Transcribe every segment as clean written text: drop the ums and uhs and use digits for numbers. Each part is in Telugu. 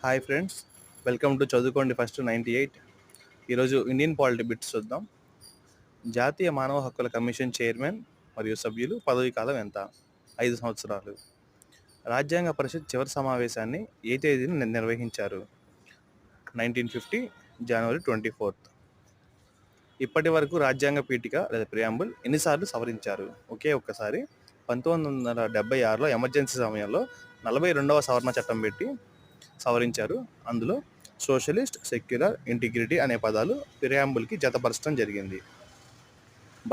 హాయ్ ఫ్రెండ్స్, వెల్కమ్ టు చదువుకోండి ఫస్ట్ 98. ఈరోజు ఇండియన్ పాలిటీ బిట్స్ చూద్దాం. జాతీయ మానవ హక్కుల కమిషన్ చైర్మన్ మరియు సభ్యులు పదవీ కాలం ఎంత? 5 సంవత్సరాలు. రాజ్యాంగ పరిషత్ చివరి సమావేశాన్ని ఏ తేదీని నిర్వహించారు? 1950 జనవరి 24th. ఇప్పటి వరకు రాజ్యాంగ పీఠిక లేదా ప్రియాంబుల్ ఎన్నిసార్లు సవరించారు? ఒకే ఒక్కసారి. 1976లో ఎమర్జెన్సీ సమయంలో 42వ సవరణ చట్టం పెట్టి సవరించారు. అందులో సోషలిస్ట్, సెక్యులర్, ఇంటిగ్రిటీ అనే పదాలు ప్రియాంబుల్కి జతపరచడం జరిగింది.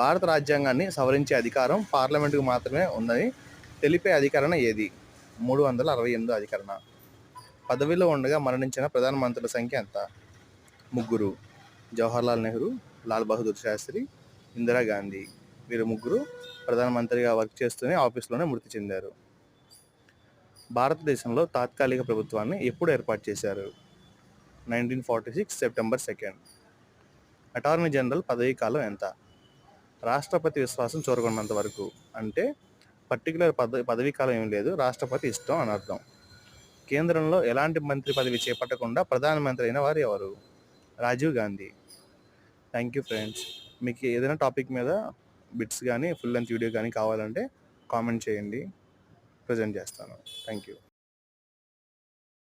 భారత రాజ్యాంగాన్ని సవరించే అధికారం పార్లమెంటుకు మాత్రమే ఉందని తెలిపే అధికరణ ఏది? 368 అధికరణ. పదవిలో ఉండగా మరణించిన ప్రధానమంత్రుల సంఖ్య ఎంత? 3. జవహర్లాల్ నెహ్రూ, లాల్ బహదూర్ శాస్త్రి, ఇందిరాగాంధీ. వీరు ముగ్గురు ప్రధానమంత్రిగా వర్క్ చేస్తూనే ఆఫీస్లోనే మృతి చెందారు. భారతదేశంలో తాత్కాలిక ప్రభుత్వాన్ని ఎప్పుడు ఏర్పాటు చేశారు? 1946 సెప్టెంబర్ 2. అటార్నీ జనరల్ పదవీ కాలం ఎంత? రాష్ట్రపతి విశ్వాసం చూరగొన్నంత వరకు. అంటే పర్టికులర్ పదవీ కాలం ఏం లేదు, రాష్ట్రపతి ఇష్టం అని అర్థం. కేంద్రంలో ఎలాంటి మంత్రి పదవి చేపట్టకుండా ప్రధానమంత్రి అయిన వారు ఎవరు? Rajiv Gandhi. Thank you friends. మీకు ఏదైనా టాపిక్ మీద బిట్స్ కానీ ఫుల్ లెంత్ వీడియో కానీ కావాలంటే కామెంట్ చేయండి, ప్రజెంట్ చేస్తాను. Thank you.